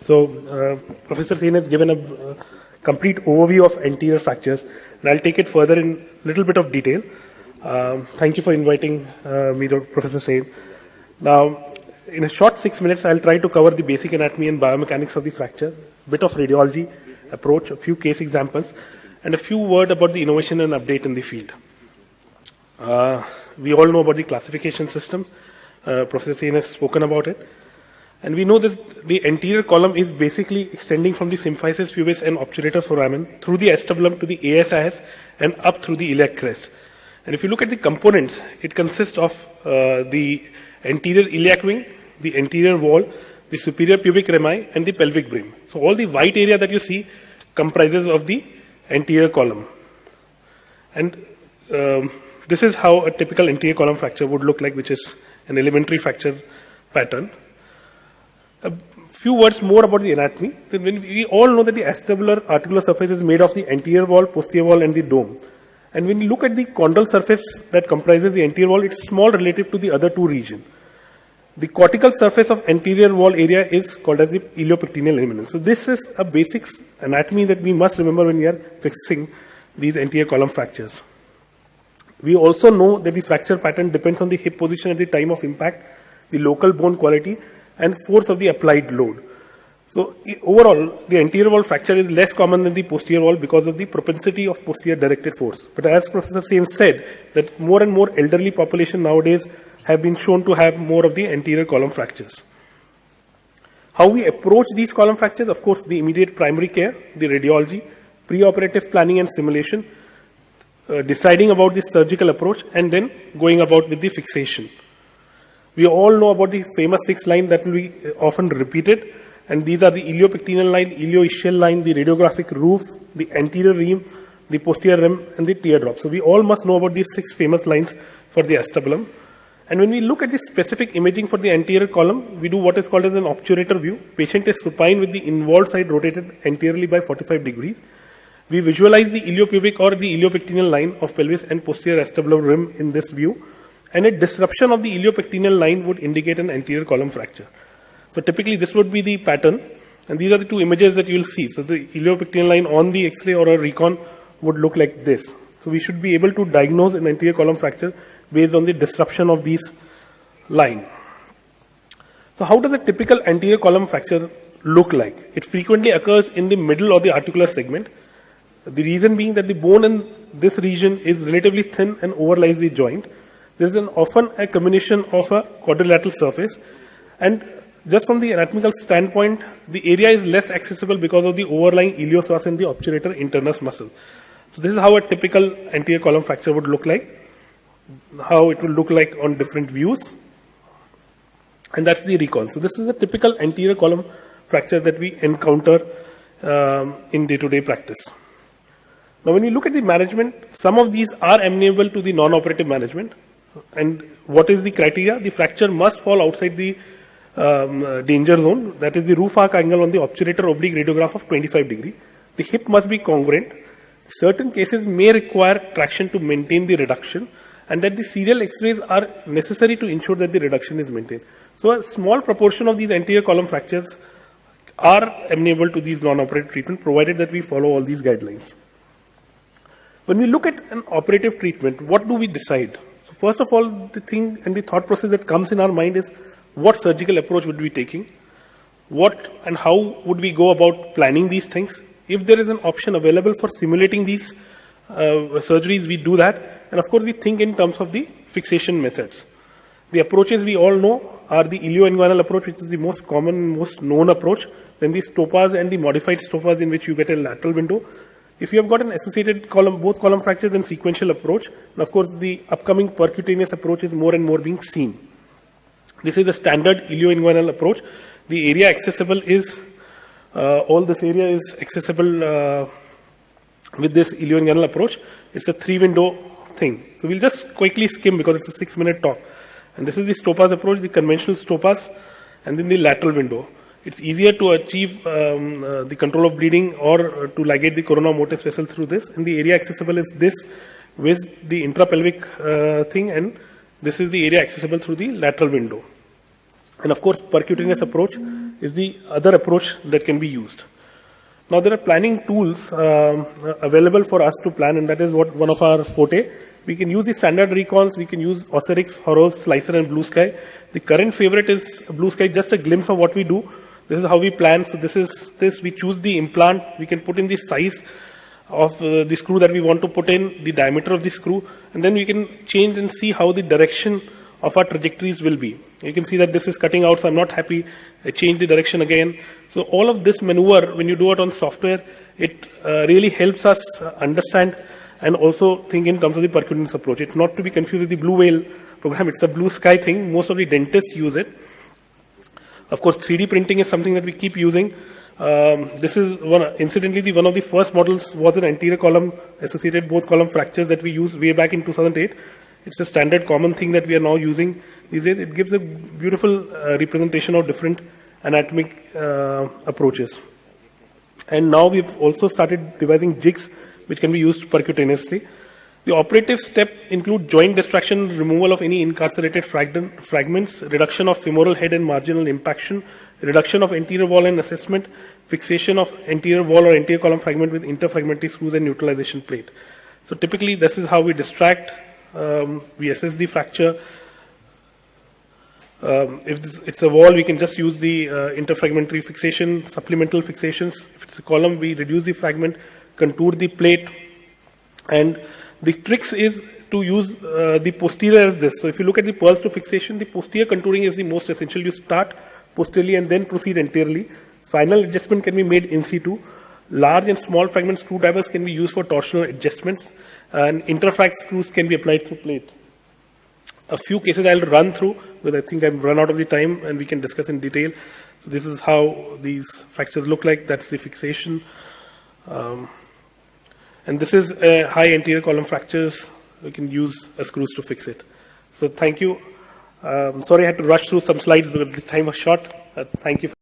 Professor Sen has given a complete overview of anterior fractures, and I'll take it further in a little bit of detail. Thank you for inviting me, Professor Sen. Now, in a short 6 minutes, I'll try to cover the basic anatomy and biomechanics of the fracture, bit of radiology approach, a few case examples, and a few words about the innovation and update in the field. We all know about the classification system. Professor Sen has spoken about it. And we know that the anterior column is basically extending from the symphysis pubis and obturator foramen through the acetabulum to the ASIS and up through the iliac crest. And if you look at the components, it consists of the anterior iliac wing, the anterior wall, the superior pubic rami, and the pelvic brim. So all the white area that you see comprises of the anterior column. And this is how a typical anterior column fracture would look like, which is an elementary fracture pattern. A few words more about the anatomy. We all know that the acetabular articular surface is made of the anterior wall, posterior wall, and the dome. And when you look at the condyle surface that comprises the anterior wall, it's small relative to the other two regions. The cortical surface of anterior wall area is called as the iliopectineal eminence. So this is a basic anatomy that we must remember when we are fixing these anterior column fractures. We also know that the fracture pattern depends on the hip position at the time of impact, the local bone quality, and force of the applied load. So overall, the anterior wall fracture is less common than the posterior wall because of the propensity of posterior directed force. But as Professor Sen said, that more and more elderly population nowadays have been shown to have more of the anterior column fractures. How we approach these column fractures? Of course, the immediate primary care, the radiology, preoperative planning and simulation, deciding about the surgical approach, and then going about with the fixation. We all know about the famous 6 line that will be often repeated, and these are the iliopectineal line, ilioischial line, the radiographic roof, the anterior rim, the posterior rim, and the teardrop. So we all must know about these 6 famous lines for the acetabulum. And when we look at the specific imaging for the anterior column, we do what is called as an obturator view. Patient is supine with the involved side rotated anteriorly by 45 degrees. We visualize the iliopubic or the iliopectineal line of pelvis and posterior acetabular rim in this view. And a disruption of the iliopectineal line would indicate an anterior column fracture. So typically this would be the pattern, and these are the 2 images that you will see. So the iliopectineal line on the X-ray or a recon would look like this. So we should be able to diagnose an anterior column fracture based on the disruption of these lines. So how does a typical anterior column fracture look like? It frequently occurs in the middle of the articular segment. The reason being that the bone in this region is relatively thin and overlies the joint. There is often a combination of a quadrilateral surface, and just from the anatomical standpoint, the area is less accessible because of the overlying iliopsoas and the obturator internus muscle. So this is how a typical anterior column fracture would look like, how it will look like on different views, and that's the recon. So this is a typical anterior column fracture that we encounter in day-to-day practice. Now when you look at the management, some of these are amenable to the non-operative management. And what is the criteria? The fracture must fall outside the danger zone, that is the roof arc angle on the obturator oblique radiograph of 25 degrees. The hip must be congruent. Certain cases may require traction to maintain the reduction, and that the serial X-rays are necessary to ensure that the reduction is maintained. So a small proportion of these anterior column fractures are amenable to these non-operative treatment, provided that we follow all these guidelines. When we look at an operative treatment, what do we decide? So first of all, the thing and the thought process that comes in our mind is what surgical approach would we be taking? What and how would we go about planning these things? If there is an option available for simulating these surgeries, we do that. And of course, we think in terms of the fixation methods. The approaches we all know are the ilioinguinal approach, which is the most common, most known approach. Then the stopas and the modified stopas, in which you get a lateral window. If you have got an associated column, both column fractures, and sequential approach, and of course the upcoming percutaneous approach is more and more being seen. This is the standard ilioinguinal approach. The area accessible is, all this area is accessible with this ilioinguinal approach. It's a 3-window thing. So we'll just quickly skim because it's a 6-minute talk. And this is the stopas approach, the conventional stopas, and then the lateral window. It's easier to achieve the control of bleeding or to ligate the corona motus vessel through this. And the area accessible is this with the intrapelvic thing, and this is the area accessible through the lateral window. And of course, percutaneous approach is the other approach that can be used. Now, there are planning tools available for us to plan, and that is what one of our forte. We can use the standard recons, we can use Ocerix, Horos, Slicer, and Blue Sky. The current favorite is Blue Sky, just a glimpse of what we do. This is how we plan. So we choose the implant, we can put in the size of the screw that we want to put in, the diameter of the screw, and then we can change and see how the direction of our trajectories will be. You can see that this is cutting out, so I'm not happy. I change the direction again. So all of this maneuver, when you do it on software, it really helps us understand and also think in terms of the percutaneous approach. It's not to be confused with the Blue Whale program. It's a Blue Sky thing. Most of the dentists use it. Of course, 3D printing is something that we keep using. This is incidentally, one of the first models was an anterior column associated both column fractures that we used way back in 2008. It's a standard common thing that we are now using these days. It gives a beautiful representation of different anatomic approaches. And now we've also started devising jigs which can be used percutaneously. The operative step include joint distraction, removal of any incarcerated fragments, reduction of femoral head and marginal impaction, reduction of anterior wall and assessment, fixation of anterior wall or anterior column fragment with interfragmentary screws and neutralization plate. So typically this is how we distract, we assess the fracture. If it's a wall, we can just use the interfragmentary fixation, supplemental fixations. If it's a column, we reduce the fragment, contour the plate, and the tricks is to use the posterior as this. So if you look at the pulse to fixation, the posterior contouring is the most essential. You start posteriorly and then proceed anteriorly. Final adjustment can be made in situ. Large and small fragment screwdrivers can be used for torsional adjustments, and interfrag screws can be applied through plate. A few cases I'll run through, because I think I've run out of the time and we can discuss in detail. So this is how these fractures look like. That's the fixation. And this is high anterior column fractures. We can use screws to fix it. So thank you. Sorry I had to rush through some slides because the time was short. Thank you.